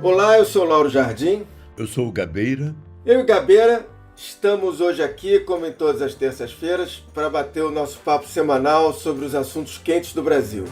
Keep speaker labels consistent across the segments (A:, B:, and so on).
A: Olá, eu sou Lauro Jardim.
B: Eu sou o Gabeira.
A: Eu e Gabeira estamos hoje aqui, como em todas as terças-feiras, para bater o nosso papo semanal sobre os assuntos quentes do Brasil.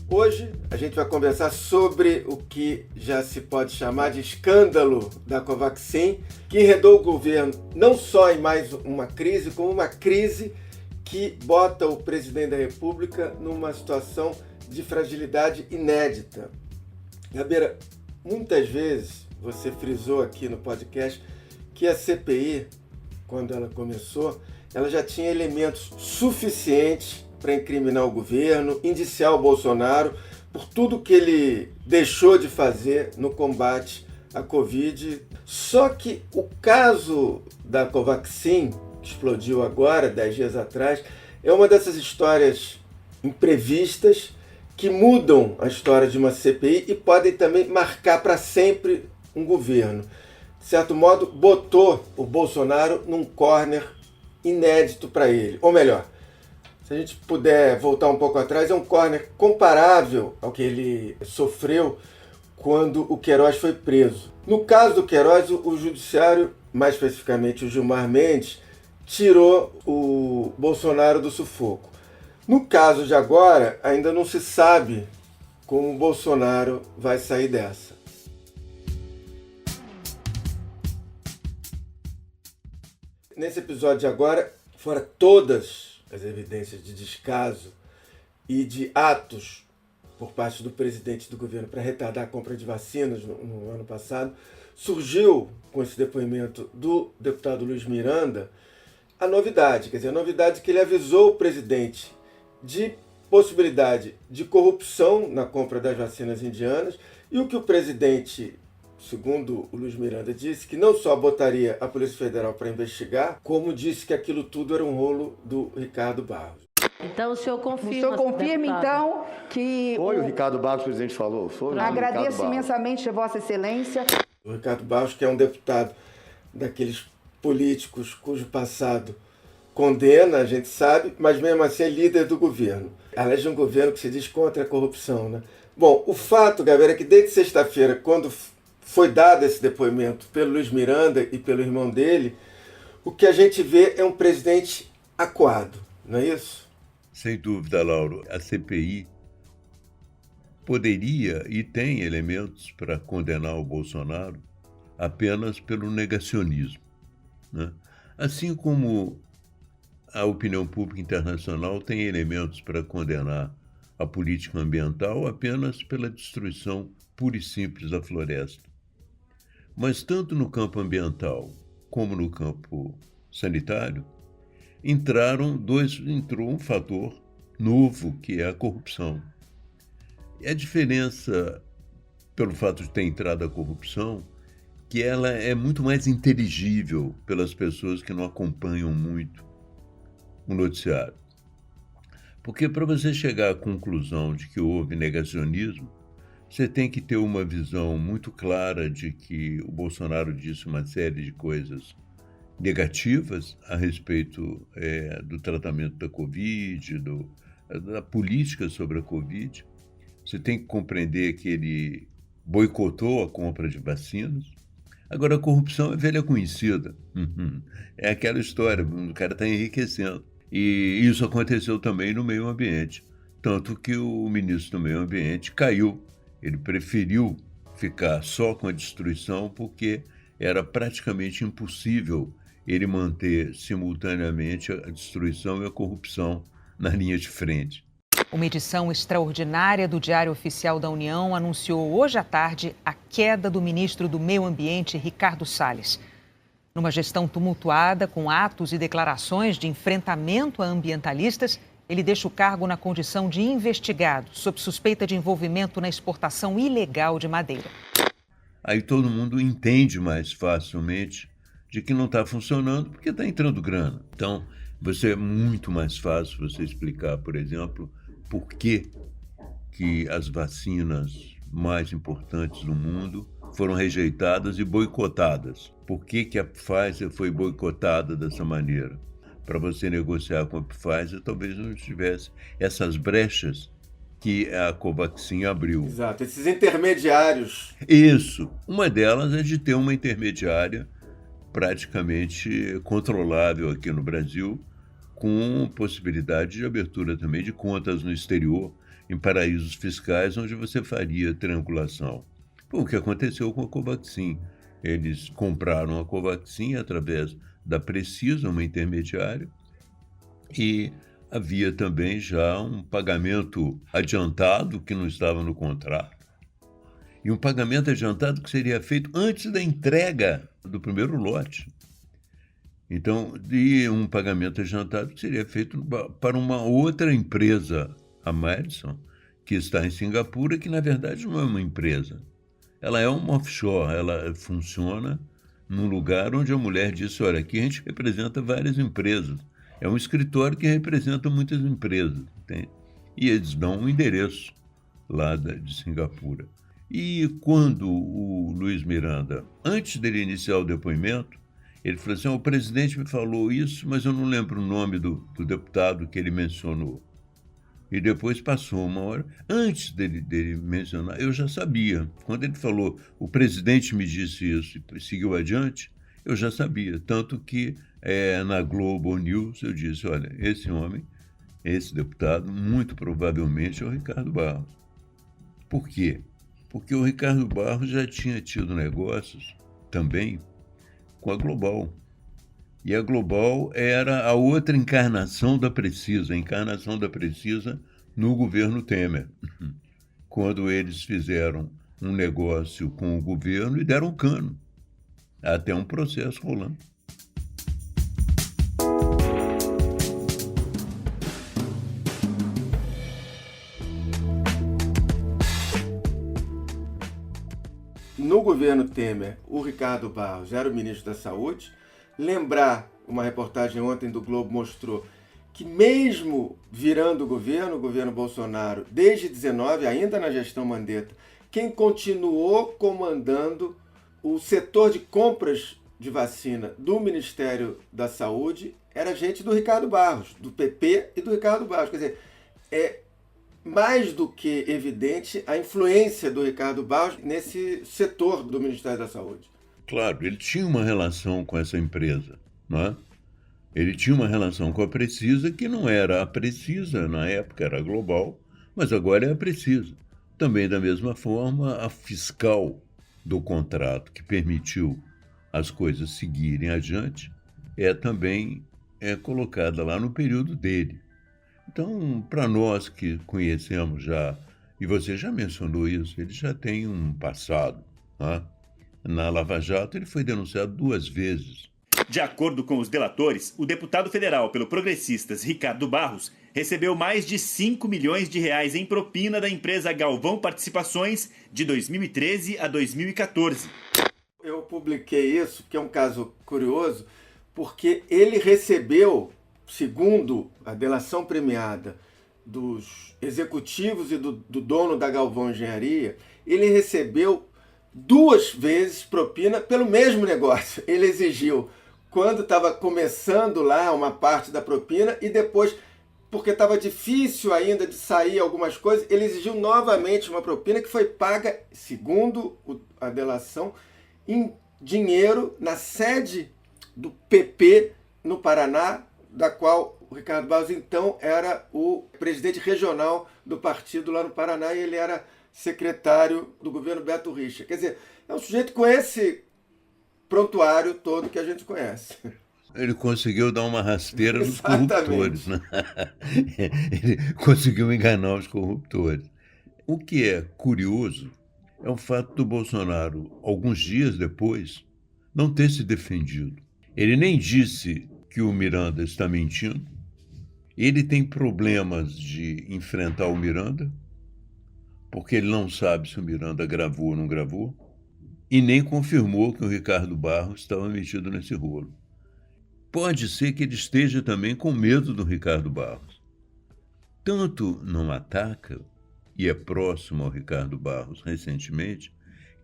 A: Hoje a gente vai conversar sobre o que já se pode chamar de escândalo da Covaxin, que enredou o governo não só em mais uma crise, como uma crise que bota o presidente da República numa situação de fragilidade inédita. Gabeira, muitas vezes você frisou aqui no podcast que a CPI, quando ela começou, ela já tinha elementos suficientes para incriminar o governo, indiciar o Bolsonaro por tudo que ele deixou de fazer no combate à Covid. Só que o caso da Covaxin, que explodiu agora, 10 dias atrás, é uma dessas histórias imprevistas que mudam a história de uma CPI e podem também marcar para sempre um governo. De certo modo, botou o Bolsonaro num corner inédito para ele. Ou melhor, se a gente puder voltar um pouco atrás, é um corner comparável ao que ele sofreu quando o Queiroz foi preso. No caso do Queiroz, o judiciário, mais especificamente o Gilmar Mendes, tirou o Bolsonaro do sufoco. No caso de agora, ainda não se sabe como o Bolsonaro vai sair dessa. Nesse episódio de agora, fora todas as evidências de descaso e de atos por parte do presidente do governo para retardar a compra de vacinas no ano passado, surgiu com esse depoimento do deputado Luiz Miranda a novidade, quer dizer, a novidade que ele avisou o presidente de possibilidade de corrupção na compra das vacinas indianas e o que o presidente, segundo o Luiz Miranda, disse que não só botaria a Polícia Federal para investigar, como disse que aquilo tudo era um rolo do Ricardo Barros.
C: Então o senhor confirma.
D: O senhor confirma, então, que...
E: Foi o Ricardo Barros que o presidente falou? Foi.
D: Agradeço imensamente a Vossa Excelência.
A: O Ricardo Barros, que é um deputado daqueles políticos cujo passado condena, a gente sabe, mas mesmo assim é líder do governo. Aliás, de um governo que se diz contra a corrupção, né? Bom, o fato, galera, é que desde sexta-feira, quando foi dado esse depoimento pelo Luiz Miranda e pelo irmão dele, o que a gente vê é um presidente acuado, não é isso?
B: Sem dúvida, Lauro. A CPI poderia e tem elementos para condenar o Bolsonaro apenas pelo negacionismo, né? Assim como a opinião pública internacional tem elementos para condenar a política ambiental apenas pela destruição pura e simples da floresta. Mas tanto no campo ambiental como no campo sanitário, entrou um fator novo, que é a corrupção. E a diferença, pelo fato de ter entrado a corrupção, que ela é muito mais inteligível pelas pessoas que não acompanham muito o noticiário. Porque para você chegar à conclusão de que houve negacionismo, você tem que ter uma visão muito clara de que o Bolsonaro disse uma série de coisas negativas a respeito do tratamento da Covid, da política sobre a Covid. Você tem que compreender que ele boicotou a compra de vacinas. Agora, a corrupção é velha conhecida. É aquela história, o cara está enriquecendo. E isso aconteceu também no meio ambiente. Tanto que o ministro do meio ambiente caiu. Ele preferiu ficar só com a destruição porque era praticamente impossível ele manter simultaneamente a destruição e a corrupção na linha de frente.
F: Uma edição extraordinária do Diário Oficial da União anunciou hoje à tarde a queda do ministro do Meio Ambiente, Ricardo Salles. Numa gestão tumultuada, com atos e declarações de enfrentamento a ambientalistas, ele deixa o cargo na condição de investigado, sob suspeita de envolvimento na exportação ilegal de madeira.
B: Aí todo mundo entende mais facilmente de que não está funcionando porque está entrando grana. Então, é muito mais fácil você explicar, por exemplo, por que as vacinas mais importantes do mundo foram rejeitadas e boicotadas. Por que a Pfizer foi boicotada dessa maneira? para você negociar com a Pfizer, talvez não tivesse essas brechas que a Covaxin abriu.
A: Exato, esses intermediários.
B: Isso. Uma delas é de ter uma intermediária praticamente controlável aqui no Brasil, com possibilidade de abertura também de contas no exterior, em paraísos fiscais, onde você faria triangulação. Foi o que aconteceu com a Covaxin. Eles compraram a Covaxin através da Precisa, uma intermediária, e havia também já um pagamento adiantado que não estava no contrato. E um pagamento adiantado que seria feito antes da entrega do primeiro lote. Então, e um pagamento adiantado que seria feito para uma outra empresa, a Madison, que está em Singapura, que na verdade não é uma empresa. Ela é uma offshore, ela funciona num lugar onde a mulher disse, olha, aqui a gente representa várias empresas. É um escritório que representa muitas empresas, entende? E eles dão um endereço lá de Singapura. E quando o Luiz Miranda, antes dele iniciar o depoimento, ele falou assim, o presidente me falou isso, mas eu não lembro o nome do deputado que ele mencionou. E depois passou uma hora, antes dele mencionar, eu já sabia. Quando ele falou, o presidente me disse isso e seguiu adiante, eu já sabia. Tanto que na Globo News eu disse, olha, esse homem, esse deputado, muito provavelmente é o Ricardo Barros. Por quê? Porque o Ricardo Barros já tinha tido negócios também com a Global. E a Global era a outra encarnação da Precisa, a encarnação da Precisa no governo Temer, quando eles fizeram um negócio com o governo e deram cano, até um processo rolando.
A: No governo Temer, o Ricardo Barros era o ministro da Saúde. Lembrar, uma reportagem ontem do Globo mostrou que mesmo virando o governo Bolsonaro, desde 19, ainda na gestão Mandetta, quem continuou comandando o setor de compras de vacina do Ministério da Saúde era gente do Ricardo Barros, do PP e do Ricardo Barros. Quer dizer, é mais do que evidente a influência do Ricardo Barros nesse setor do Ministério da Saúde.
B: Claro, ele tinha uma relação com essa empresa, não é? Ele tinha uma relação com a Precisa, que não era a Precisa, na época era a Global, mas agora é a Precisa. Também, da mesma forma, a fiscal do contrato, que permitiu as coisas seguirem adiante, também colocada lá no período dele. Então, para nós que conhecemos já, e você já mencionou isso, ele já tem um passado, né? Na Lava Jato, ele foi denunciado 2 vezes.
C: De acordo com os delatores, o deputado federal pelo Progressistas, Ricardo Barros, recebeu mais de 5 milhões de reais em propina da empresa Galvão Participações de 2013 a 2014.
A: Eu publiquei isso, que é um caso curioso, porque ele recebeu, segundo a delação premiada dos executivos e do dono da Galvão Engenharia, ele recebeu 2 vezes propina pelo mesmo negócio. Ele exigiu quando estava começando lá uma parte da propina e depois, porque estava difícil ainda de sair algumas coisas, ele exigiu novamente uma propina que foi paga, segundo a delação, em dinheiro na sede do PP no Paraná, da qual o Ricardo Barros então era o presidente regional do partido lá no Paraná e ele era secretário do governo Beto Richa. Quer dizer, é um sujeito com esse prontuário todo que a gente conhece.
B: Ele conseguiu dar uma rasteira nos corruptores, né? Ele conseguiu enganar os corruptores. O que é curioso é o fato do Bolsonaro, alguns dias depois, não ter se defendido. Ele nem disse que o Miranda está mentindo. Ele tem problemas de enfrentar o Miranda, porque ele não sabe se o Miranda gravou ou não gravou, e nem confirmou que o Ricardo Barros estava metido nesse rolo. Pode ser que ele esteja também com medo do Ricardo Barros. Tanto não ataca, e é próximo ao Ricardo Barros recentemente,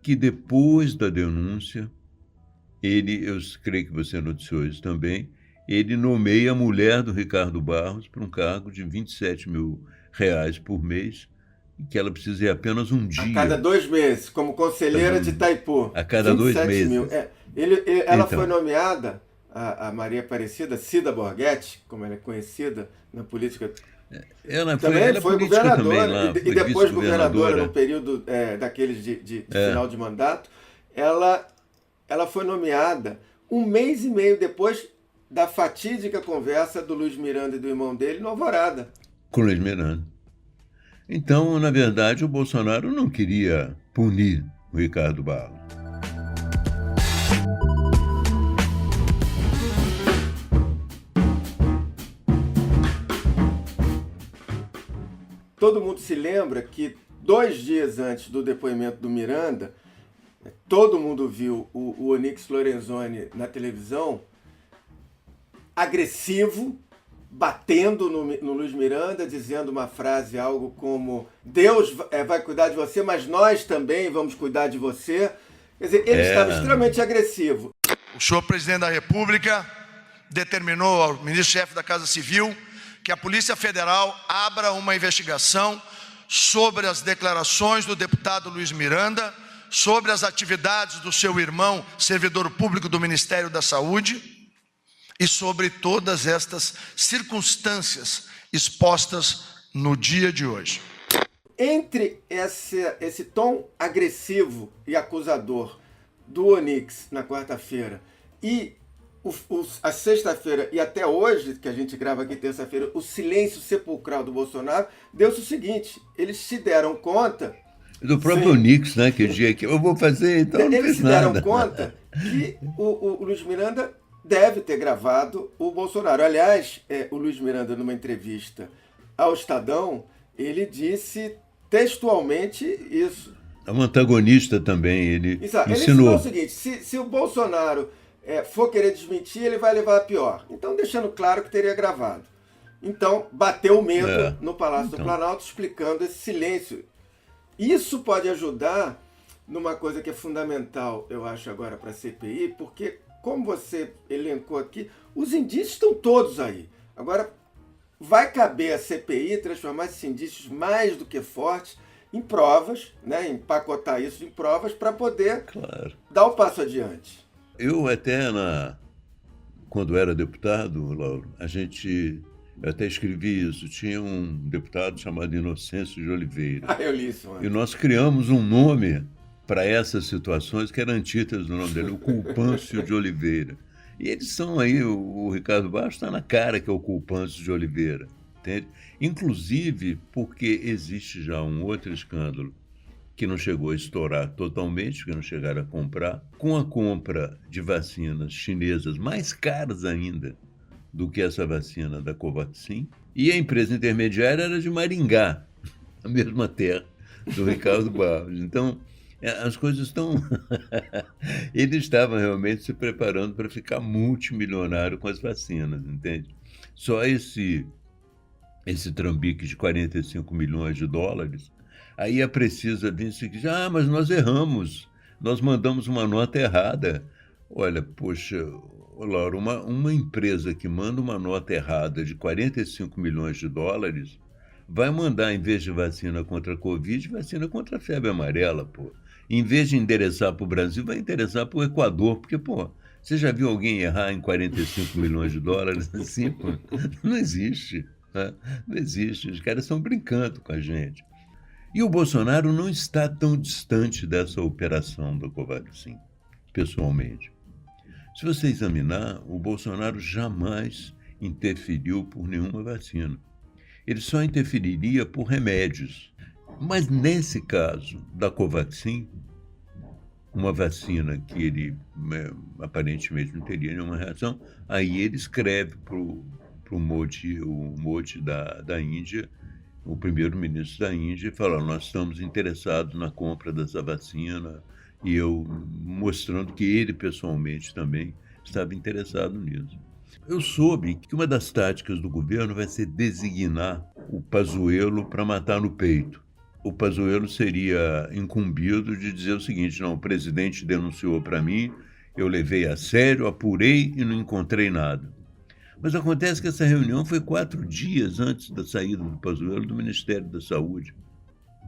B: que depois da denúncia, eu creio que você noticiou isso também, ele nomeia a mulher do Ricardo Barros para um cargo de R$27 mil por mês, e que ela precisa ir apenas um dia.
A: A cada 2 meses, como conselheira de Itaipu.
B: A cada 2 meses.
A: Mil. Ela foi nomeada, a Maria Aparecida, Cida Borghetti, como ela é conhecida na política.
B: Ela
A: foi governadora
B: também lá,
A: e depois governadora no período daqueles de final de mandato. Ela foi nomeada 1 mês e meio depois da fatídica conversa do Luiz Miranda e do irmão dele no Alvorada.
B: Com Luiz Miranda. Então, na verdade, o Bolsonaro não queria punir o Ricardo Barros.
A: Todo mundo se lembra que 2 dias antes do depoimento do Miranda, todo mundo viu o Onyx Lorenzoni na televisão, agressivo, batendo no Luiz Miranda, dizendo uma frase, algo como: Deus vai cuidar de você, mas nós também vamos cuidar de você. Quer dizer, ele estava extremamente agressivo.
G: O senhor presidente da República determinou ao ministro-chefe da Casa Civil que a Polícia Federal abra uma investigação sobre as declarações do deputado Luiz Miranda, sobre as atividades do seu irmão, servidor público do Ministério da Saúde, e sobre todas estas circunstâncias expostas no dia de hoje.
A: Entre esse tom agressivo e acusador do Onyx na quarta-feira e a sexta-feira e até hoje, que a gente grava aqui terça-feira, o silêncio sepulcral do Bolsonaro, deu-se o seguinte: eles se deram conta...
B: Do próprio Onyx, né, que dizia que eu vou fazer, então não
A: eles
B: fiz
A: se
B: nada.
A: deram conta que o Luiz Miranda deve ter gravado o Bolsonaro. Aliás, o Luiz Miranda, numa entrevista ao Estadão, ele disse textualmente isso.
B: É um antagonista também, ele
A: Exato.
B: ensinou.
A: Ele ensinou o seguinte: se o Bolsonaro for querer desmentir, ele vai levar a pior. Então, deixando claro que teria gravado. Então, bateu o medo no Palácio do Planalto, explicando esse silêncio. Isso pode ajudar numa coisa que é fundamental, eu acho, agora para a CPI, porque, como você elencou aqui, os indícios estão todos aí. Agora, vai caber à CPI transformar esses indícios mais do que fortes em provas, né, empacotar isso em provas para poder dar o passo adiante.
B: Eu até, quando era deputado, Lauro, eu até escrevi isso, tinha um deputado chamado Inocêncio de Oliveira.
A: Eu li isso, mano.
B: E nós criamos um nome para essas situações que era antítese do nome dele, o Culpâncio de Oliveira. E eles são aí, o Ricardo Barros está na cara que é o Culpâncio de Oliveira, entende? Inclusive porque existe já um outro escândalo que não chegou a estourar totalmente, que não chegaram a comprar, com a compra de vacinas chinesas mais caras ainda do que essa vacina da Covaxin, e a empresa intermediária era de Maringá, a mesma terra do Ricardo Barros. Então, as coisas estão... Ele estava realmente se preparando para ficar multimilionário com as vacinas, entende? Só esse trambique de 45 milhões de dólares, aí é preciso vir e dizer: mas nós erramos, nós mandamos uma nota errada. Olha, poxa, Laura, uma empresa que manda uma nota errada de 45 milhões de dólares vai mandar, em vez de vacina contra a Covid, vacina contra a febre amarela, pô. Em vez de endereçar para o Brasil, vai endereçar para o Equador, porque, pô, você já viu alguém errar em 45 milhões de dólares assim, pô? Não existe, né? Não existe, os caras estão brincando com a gente. E o Bolsonaro não está tão distante dessa operação da Covaxin, pessoalmente. Se você examinar, o Bolsonaro jamais interferiu por nenhuma vacina. Ele só interferiria por remédios. Mas nesse caso da Covaxin, uma vacina que ele aparentemente não teria nenhuma reação, aí ele escreve para o Modi da Índia, o primeiro-ministro da Índia, e fala: nós estamos interessados na compra dessa vacina, e eu mostrando que ele pessoalmente também estava interessado nisso. Eu soube que uma das táticas do governo vai ser designar o Pazuello para matar no peito. O Pazuello seria incumbido de dizer o seguinte: não, o presidente denunciou para mim, eu levei a sério, apurei e não encontrei nada. Mas acontece que essa reunião foi 4 dias antes da saída do Pazuello do Ministério da Saúde.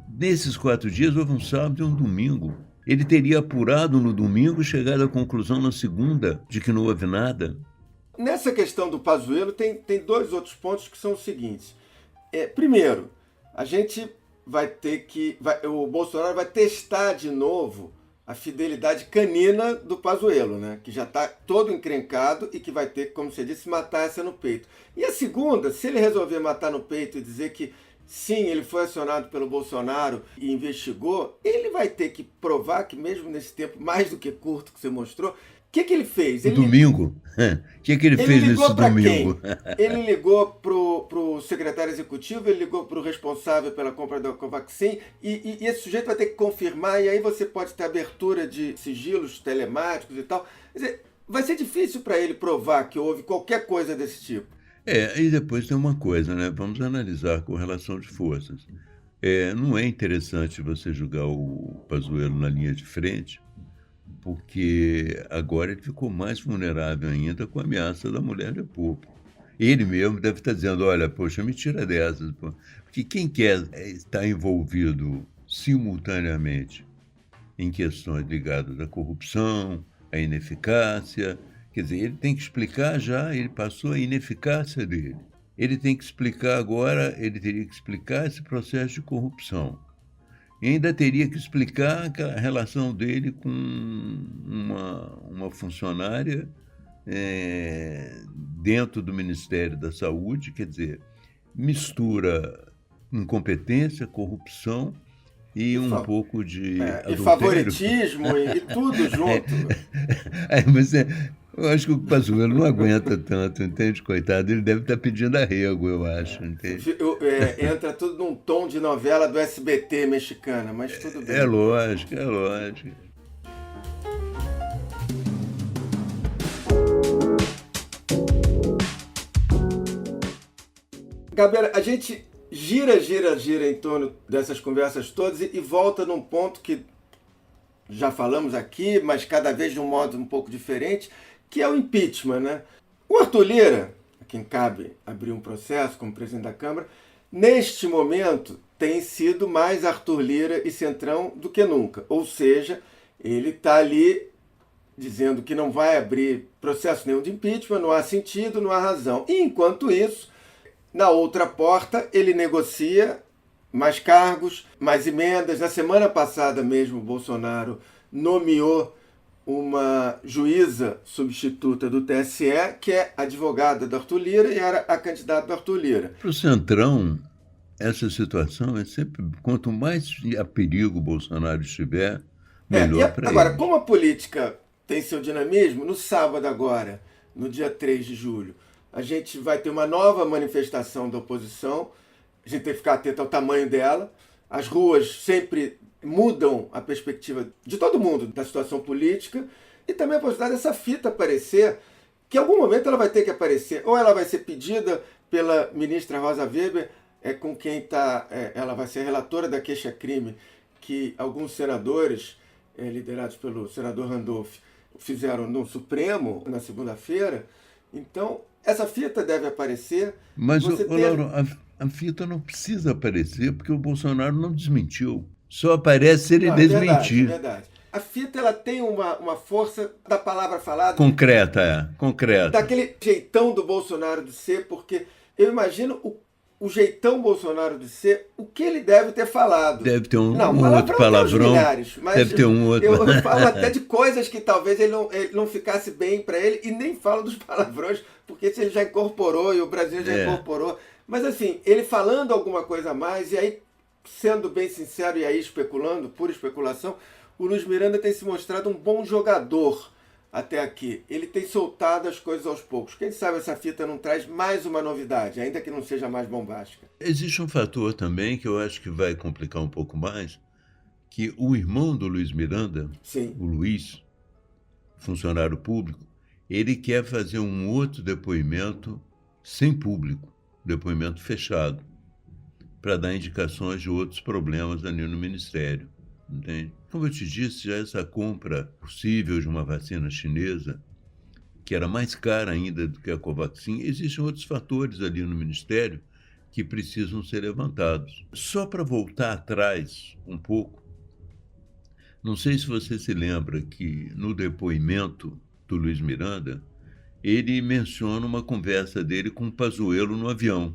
B: Nesses 4 dias houve um sábado e um domingo. Ele teria apurado no domingo e chegado à conclusão na segunda de que não houve nada.
A: Nessa questão do Pazuello tem 2 outros pontos que são os seguintes. Primeiro, a gente vai ter que... o Bolsonaro vai testar de novo a fidelidade canina do Pazuello, né? Que já está todo encrencado e que vai ter, como você disse, matar essa no peito. E a segunda, se ele resolver matar no peito e dizer que sim, ele foi acionado pelo Bolsonaro e investigou, ele vai ter que provar que mesmo nesse tempo mais do que curto que você mostrou, o que ele fez?
B: Domingo? O que ele fez nesse domingo?
A: Quem? Ele ligou para o secretário executivo, ele ligou para o responsável pela compra da Covaxin, e esse sujeito vai ter que confirmar, e aí você pode ter abertura de sigilos telemáticos e tal. Quer dizer, vai ser difícil para ele provar que houve qualquer coisa desse tipo.
B: E depois tem uma coisa, né? Vamos analisar com relação de forças. Não é interessante você julgar o Pazuello na linha de frente, porque agora ele ficou mais vulnerável ainda com a ameaça da mulher de Popo. Ele mesmo deve estar dizendo, olha, poxa, me tira dessas. Pô. Porque quem quer estar envolvido simultaneamente em questões ligadas à corrupção, à ineficácia, quer dizer, ele tem que explicar já, ele passou a ineficácia dele. Ele tem que explicar agora, ele teria que explicar esse processo de corrupção. E ainda teria que explicar a relação dele com uma funcionária dentro do Ministério da Saúde, quer dizer, mistura incompetência, corrupção e um pouco de adultério.
A: E favoritismo e tudo junto.
B: Mas eu acho que o Pazuello não aguenta tanto, entende? Coitado, ele deve estar pedindo arrego, eu acho, entende?
A: Entra tudo num tom de novela do SBT mexicana, mas tudo bem.
B: É lógico, é lógico.
A: Gabriela, a gente gira em torno dessas conversas todas e volta num ponto que já falamos aqui, mas cada vez de um modo um pouco diferente, que é o impeachment, né? O Arthur Lira, a quem cabe abrir um processo como presidente da Câmara, neste momento tem sido mais Arthur Lira e Centrão do que nunca. Ou seja, ele está ali dizendo que não vai abrir processo nenhum de impeachment, não há sentido, não há razão. E, enquanto isso, na outra porta, ele negocia mais cargos, mais emendas. Na semana passada mesmo, o Bolsonaro nomeou uma juíza substituta do TSE, que é advogada do Arthur Lira e era a candidata do Arthur Lira.
B: Para o Centrão, essa situação é sempre, quanto mais a perigo o Bolsonaro estiver, melhor para ele.
A: Agora, como a política tem seu dinamismo, no sábado agora, no dia 3 de julho, a gente vai ter uma nova manifestação da oposição, a gente tem que ficar atento ao tamanho dela, as ruas sempre mudam a perspectiva de todo mundo da situação política e também a possibilidade dessa fita aparecer, que em algum momento ela vai ter que aparecer, ou ela vai ser pedida pela ministra Rosa Weber, com quem ela vai ser relatora da queixa-crime que alguns senadores, liderados pelo senador Randolph, fizeram no Supremo na segunda-feira. Então, essa fita deve aparecer.
B: Mas, Lauro, a fita não precisa aparecer porque o Bolsonaro não desmentiu. Só aparece se ele desmentir.
A: É verdade. A fita ela tem uma força da palavra falada.
B: Concreta.
A: Daquele jeitão do Bolsonaro de ser, porque eu imagino o jeitão Bolsonaro de ser, o que ele deve ter falado.
B: Deve ter um outro palavrão. Deve ter um outro.
A: Eu falo até de coisas que talvez ele não ficasse bem para ele, e nem falo dos palavrões, porque ele já incorporou e o Brasil já incorporou. Mas assim, ele falando alguma coisa a mais, e aí, sendo bem sincero e aí especulando, pura especulação, o Luiz Miranda tem se mostrado um bom jogador até aqui. Ele tem soltado as coisas aos poucos. Quem sabe essa fita não traz mais uma novidade, ainda que não seja mais bombástica.
B: Existe um fator também que eu acho que vai complicar um pouco mais, que o irmão do Luiz Miranda,
A: Sim.
B: o Luiz, funcionário público, ele quer fazer um outro depoimento sem público, depoimento fechado, para dar indicações de outros problemas ali no Ministério. Entende? Como eu te disse, já essa compra possível de uma vacina chinesa que era mais cara ainda do que a Covaxin, existem outros fatores ali no Ministério que precisam ser levantados. Só para voltar atrás um pouco, não sei se você se lembra que no depoimento do Luiz Miranda, ele menciona uma conversa dele com o Pazuello no avião.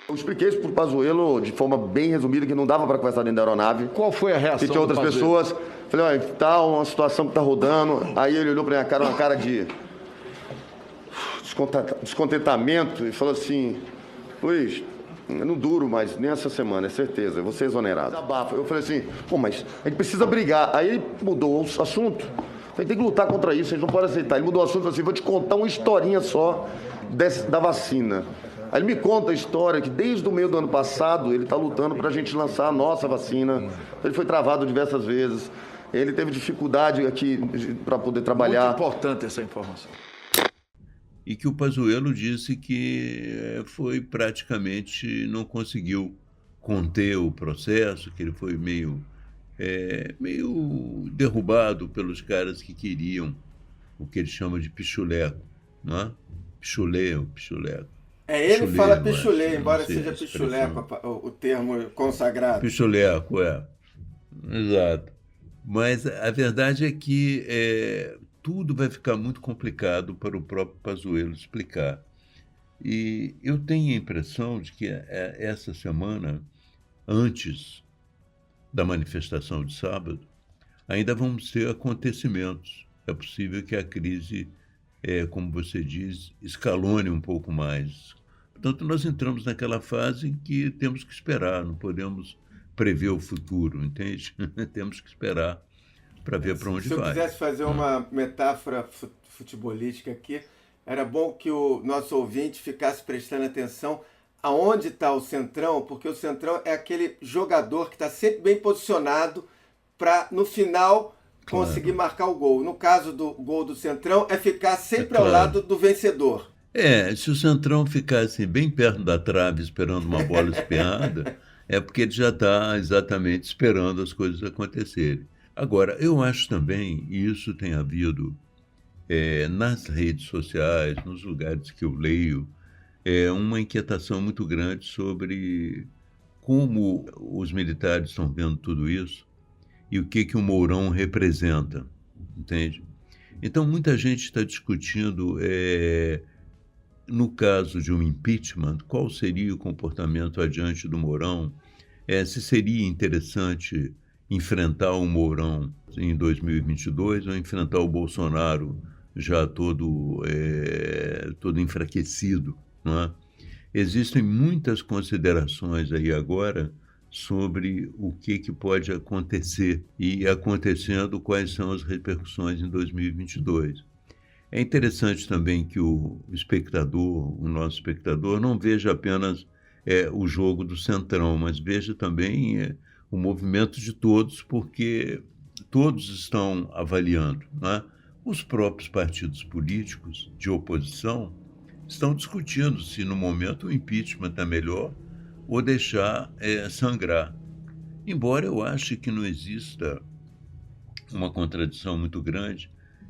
E: Eu expliquei isso pro Pazuello de forma bem resumida, que não dava para conversar dentro da aeronave.
H: Qual foi a reação
E: que tinha outras pessoas. Falei, olha, tá uma situação que tá rodando. Aí ele olhou pra minha cara, uma cara de descontentamento, e falou assim, Luiz, eu não duro mais nem essa semana, é certeza, eu vou ser exonerado. Eu falei assim, pô, mas a gente precisa brigar. Aí ele mudou o assunto. A gente tem que lutar contra isso, a gente não pode aceitar. Ele mudou o assunto assim, vou te contar uma historinha só da vacina. Aí ele me conta a história que desde o meio do ano passado ele está lutando para a gente lançar a nossa vacina. Ele foi travado diversas vezes. Ele teve dificuldade aqui para poder trabalhar.
H: Muito importante essa informação.
B: E que o Pazuello disse que foi praticamente, não conseguiu conter o processo, que ele foi meio derrubado pelos caras que queriam o que ele chama de pichuleco, não é? Pichuleco.
A: Ele
B: Pichulé,
A: fala
B: eu
A: pichulé,
B: acho,
A: embora
B: não sei
A: seja
B: a expressão.
A: pichuleco o termo consagrado.
B: Pichuleco, exato. Mas a verdade é que tudo vai ficar muito complicado para o próprio Pazuello explicar. E eu tenho a impressão de que essa semana, antes da manifestação de sábado, ainda vamos ter acontecimentos. É possível que a crise, como você diz, escalone um pouco mais. Portanto, nós entramos naquela fase em que temos que esperar, não podemos prever o futuro, entende? Temos que esperar para ver para onde vai.
A: Se eu quisesse fazer uma metáfora futebolística aqui, era bom que o nosso ouvinte ficasse prestando atenção aonde está o Centrão, porque o Centrão é aquele jogador que está sempre bem posicionado para, no final, conseguir marcar o gol. No caso do gol do Centrão, é ficar sempre ao lado do vencedor.
B: Se o Centrão ficasse bem perto da trave esperando uma bola espiada, é porque ele já está exatamente esperando as coisas acontecerem. Agora, eu acho também, e isso tem havido nas redes sociais, nos lugares que eu leio, uma inquietação muito grande sobre como os militares estão vendo tudo isso e o que o Mourão representa, entende? Então, muita gente está discutindo, no caso de um impeachment, qual seria o comportamento adiante do Mourão, se seria interessante enfrentar o Mourão em 2022 ou enfrentar o Bolsonaro já todo enfraquecido, não é? Existem muitas considerações aí agora sobre o que pode acontecer e, acontecendo, quais são as repercussões em 2022. É interessante também que o nosso espectador, não veja apenas o jogo do Centrão, mas veja também o movimento de todos, porque todos estão avaliando, né? Os próprios partidos políticos de oposição estão discutindo se no momento o impeachment é melhor ou deixar sangrar. Embora eu ache que não exista uma contradição muito grande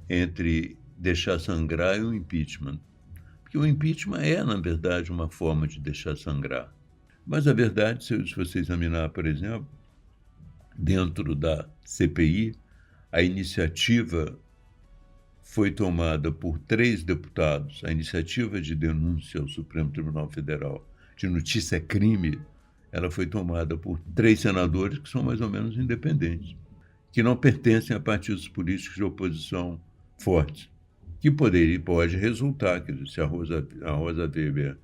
B: entre deixar sangrar e o impeachment. Porque o impeachment na verdade, uma forma de deixar sangrar. Mas a verdade, se você examinar, por exemplo, dentro da CPI, a iniciativa foi tomada por 3 deputados, a iniciativa de denúncia ao Supremo Tribunal Federal de notícia-crime, ela foi tomada por 3 senadores que são mais ou menos independentes, que não pertencem a partidos políticos de oposição fortes, que pode resultar, quer dizer, se a Rosa Weber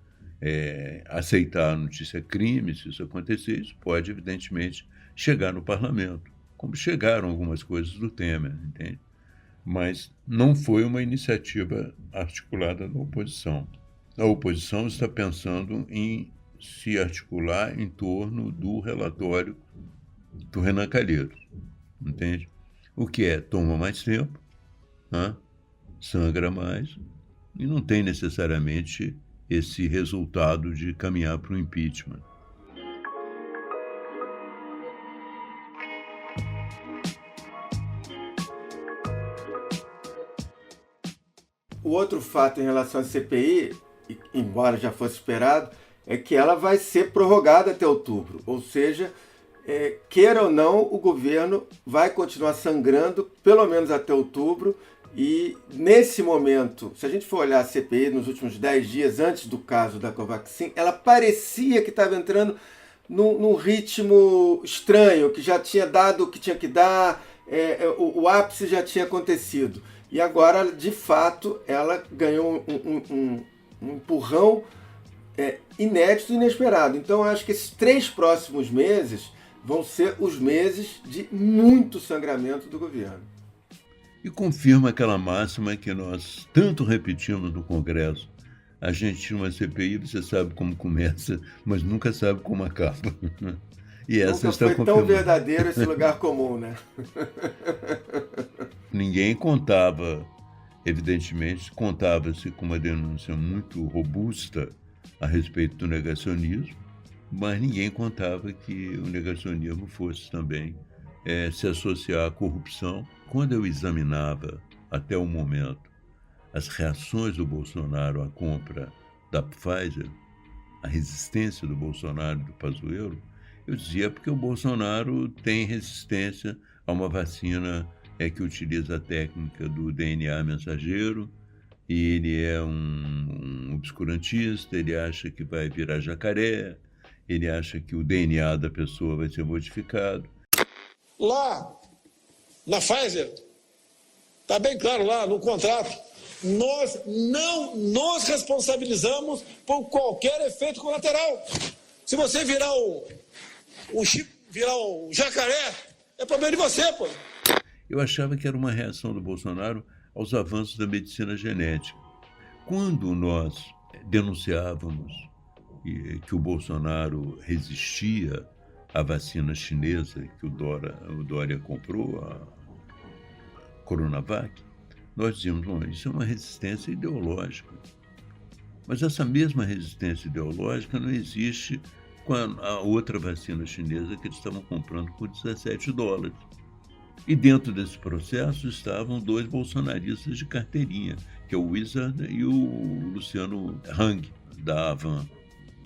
B: aceitar a notícia-crime, se isso acontecer, isso pode, evidentemente, chegar no parlamento, como chegaram algumas coisas do Temer, entende? Mas não foi uma iniciativa articulada da oposição. A oposição está pensando em se articular em torno do relatório do Renan Calheiros, entende? O que toma mais tempo, né? Sangra mais, e não tem necessariamente esse resultado de caminhar para o impeachment.
A: O outro fato em relação à CPI, embora já fosse esperado, é que ela vai ser prorrogada até outubro. Ou seja, queira ou não, o governo vai continuar sangrando pelo menos até outubro. E nesse momento, se a gente for olhar a CPI nos últimos 10 dias antes do caso da Covaxin, ela parecia que estava entrando num ritmo estranho, que já tinha dado o que tinha que dar, o ápice já tinha acontecido. E agora, de fato, ela ganhou um empurrão inédito e inesperado. Então, eu acho que esses 3 próximos meses vão ser os meses de muito sangramento do governo.
B: E confirma aquela máxima que nós tanto repetimos no Congresso. A gente tinha uma CPI, você sabe como começa, mas nunca sabe como acaba. E essa
A: nunca foi tão verdadeiro esse lugar comum, né?
B: Ninguém contava, evidentemente, contava-se com uma denúncia muito robusta a respeito do negacionismo, mas ninguém contava que o negacionismo fosse também se associar à corrupção. Quando eu examinava, até o momento, as reações do Bolsonaro à compra da Pfizer, a resistência do Bolsonaro e do Pazuello, eu dizia porque o Bolsonaro tem resistência a uma vacina que utiliza a técnica do DNA mensageiro, e ele é um obscurantista, ele acha que vai virar jacaré, ele acha que o DNA da pessoa vai ser modificado.
I: Lá, na Pfizer, está bem claro lá no contrato, nós não nos responsabilizamos por qualquer efeito colateral. Se você virar virar um jacaré, é problema de você, pô.
B: Eu achava que era uma reação do Bolsonaro aos avanços da medicina genética. Quando nós denunciávamos que o Bolsonaro resistia à vacina chinesa que o Dória comprou, a Coronavac, nós dizíamos, bom, isso é uma resistência ideológica. Mas essa mesma resistência ideológica não existe com a outra vacina chinesa que eles estavam comprando por $17. E dentro desse processo estavam 2 bolsonaristas de carteirinha, que é o Wizard e o Luciano Hang, da Avan.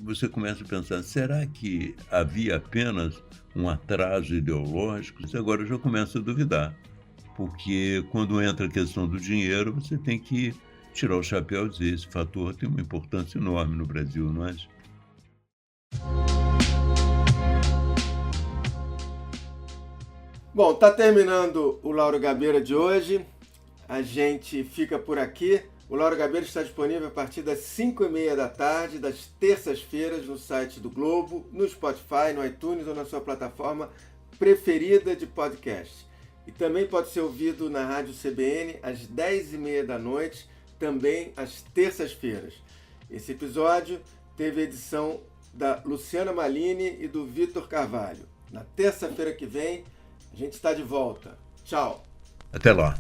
B: Você começa a pensar, será que havia apenas um atraso ideológico? Agora eu já começo a duvidar, porque quando entra a questão do dinheiro, você tem que tirar o chapéu e dizer, esse fator tem uma importância enorme no Brasil, não é?
A: Bom, tá terminando o Lauro Gabeira de hoje. A gente fica por aqui. O Lauro Gabeira está disponível a partir das 5h30 da tarde, das terças-feiras, no site do Globo, no Spotify, no iTunes ou na sua plataforma preferida de podcast. E também pode ser ouvido na Rádio CBN às 10h30 da noite, também às terças-feiras. Esse episódio teve a edição da Luciana Malini e do Vitor Carvalho. Na terça-feira que vem, a gente está de volta. Tchau.
B: Até lá.